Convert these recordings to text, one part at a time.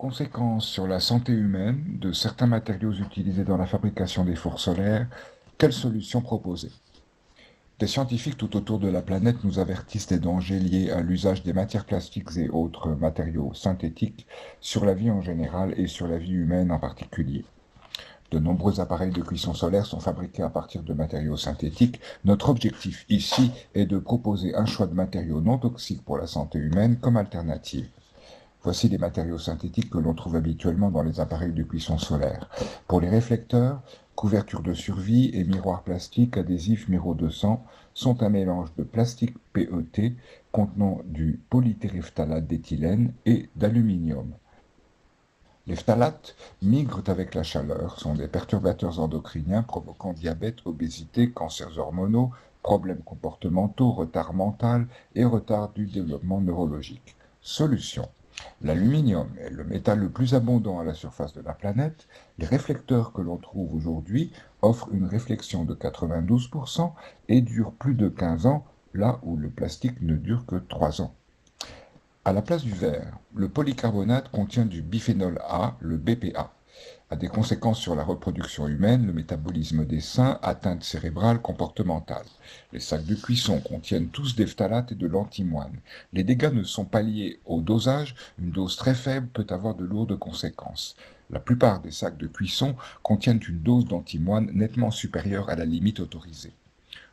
Conséquences sur la santé humaine de certains matériaux utilisés dans la fabrication des fours solaires, quelles solutions proposer? Des scientifiques tout autour de la planète nous avertissent des dangers liés à l'usage des matières plastiques et autres matériaux synthétiques sur la vie en général et sur la vie humaine en particulier. De nombreux appareils de cuisson solaire sont fabriqués à partir de matériaux synthétiques. Notre objectif ici est de proposer un choix de matériaux non toxiques pour la santé humaine comme alternative. Voici les matériaux synthétiques que l'on trouve habituellement dans les appareils de cuisson solaire. Pour les réflecteurs, couvertures de survie et miroirs plastiques adhésifs Miro 200 sont un mélange de plastique PET contenant du polytéréphtalate d'éthylène et d'aluminium. Les phtalates migrent avec la chaleur, sont des perturbateurs endocriniens provoquant diabète, obésité, cancers hormonaux, problèmes comportementaux, retard mental et retard du développement neurologique. Solution. L'aluminium est le métal le plus abondant à la surface de la planète. Les réflecteurs que l'on trouve aujourd'hui offrent une réflexion de 92% et durent plus de 15 ans, là où le plastique ne dure que 3 ans. À la place du verre, le polycarbonate contient du biphénol A, le BPA, a des conséquences sur la reproduction humaine, le métabolisme des seins, atteintes cérébrales, comportementales. Les sacs de cuisson contiennent tous des phtalates et de l'antimoine. Les dégâts ne sont pas liés au dosage, une dose très faible peut avoir de lourdes conséquences. La plupart des sacs de cuisson contiennent une dose d'antimoine nettement supérieure à la limite autorisée.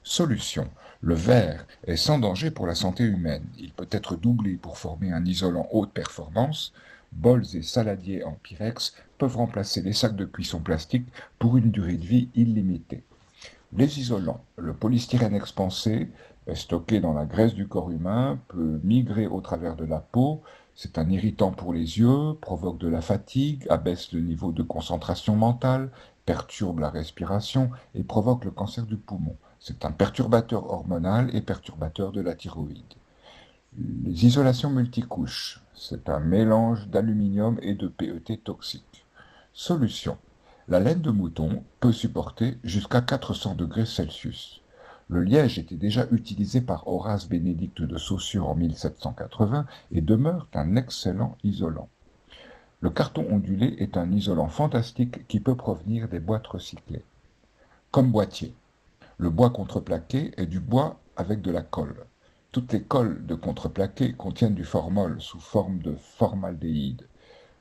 Solution. Le verre est sans danger pour la santé humaine. Il peut être doublé pour former un isolant haute performance. Bols et saladiers en Pyrex peuvent remplacer les sacs de cuisson plastique pour une durée de vie illimitée. Les isolants. Le polystyrène expansé, stocké dans la graisse du corps humain, peut migrer au travers de la peau. C'est un irritant pour les yeux, provoque de la fatigue, abaisse le niveau de concentration mentale, perturbe la respiration et provoque le cancer du poumon. C'est un perturbateur hormonal et perturbateur de la thyroïde. Les isolations multicouches, c'est un mélange d'aluminium et de PET toxique. Solution. La laine de mouton peut supporter jusqu'à 400 degrés Celsius. Le liège était déjà utilisé par Horace Bénédicte de Saussure en 1780 et demeure un excellent isolant. Le carton ondulé est un isolant fantastique qui peut provenir des boîtes recyclées. Comme boîtier. Le bois contreplaqué est du bois avec de la colle. Toutes les colles de contreplaqué contiennent du formol sous forme de formaldéhyde.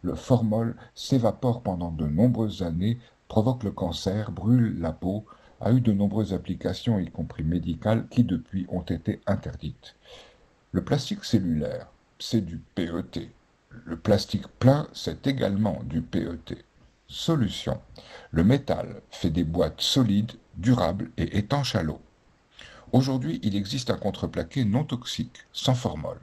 Le formol s'évapore pendant de nombreuses années, provoque le cancer, brûle la peau, a eu de nombreuses applications, y compris médicales, qui depuis ont été interdites. Le plastique cellulaire, c'est du PET. Le plastique plein, c'est également du PET. Solution. Le métal fait des boîtes solides, durables et étanches à l'eau. Aujourd'hui, il existe un contreplaqué non toxique, sans formol.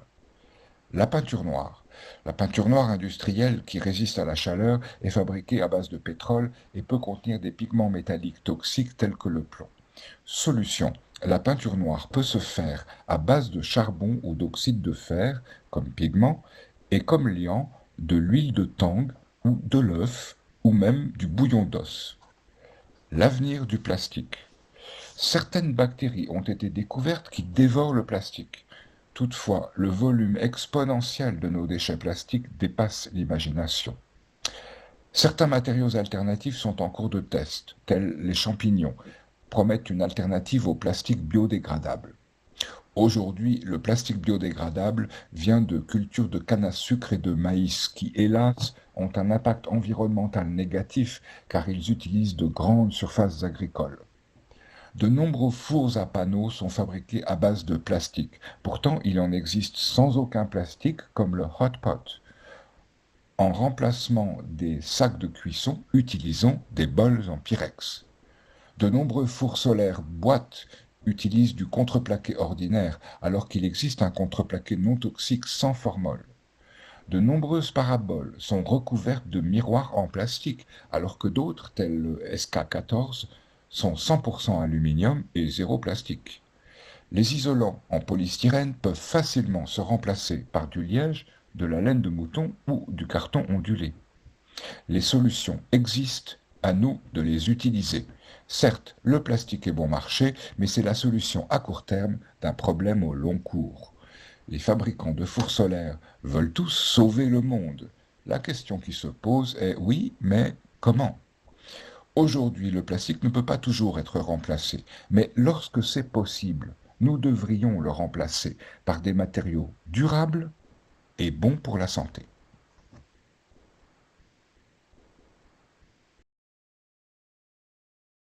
La peinture noire. La peinture noire industrielle qui résiste à la chaleur est fabriquée à base de pétrole et peut contenir des pigments métalliques toxiques tels que le plomb. Solution. La peinture noire peut se faire à base de charbon ou d'oxyde de fer comme pigment et comme liant de l'huile de tang ou de l'œuf ou même du bouillon d'os. L'avenir du plastique. Certaines bactéries ont été découvertes qui dévorent le plastique. Toutefois, le volume exponentiel de nos déchets plastiques dépasse l'imagination. Certains matériaux alternatifs sont en cours de test, tels les champignons, promettent une alternative au plastique biodégradable. Aujourd'hui, le plastique biodégradable vient de cultures de canne à sucre et de maïs qui, hélas, ont un impact environnemental négatif car ils utilisent de grandes surfaces agricoles. De nombreux fours à panneaux sont fabriqués à base de plastique. Pourtant, il en existe sans aucun plastique, comme le hot pot. En remplacement des sacs de cuisson, utilisons des bols en Pyrex. De nombreux fours solaires boîtes utilisent du contreplaqué ordinaire, alors qu'il existe un contreplaqué non toxique sans formol. De nombreuses paraboles sont recouvertes de miroirs en plastique, alors que d'autres, tels le SK14, sont 100% aluminium et zéro plastique. Les isolants en polystyrène peuvent facilement se remplacer par du liège, de la laine de mouton ou du carton ondulé. Les solutions existent, à nous de les utiliser. Certes, le plastique est bon marché, mais c'est la solution à court terme d'un problème au long cours. Les fabricants de fours solaires veulent tous sauver le monde. La question qui se pose est oui, mais comment? Aujourd'hui, le plastique ne peut pas toujours être remplacé, mais lorsque c'est possible, nous devrions le remplacer par des matériaux durables et bons pour la santé.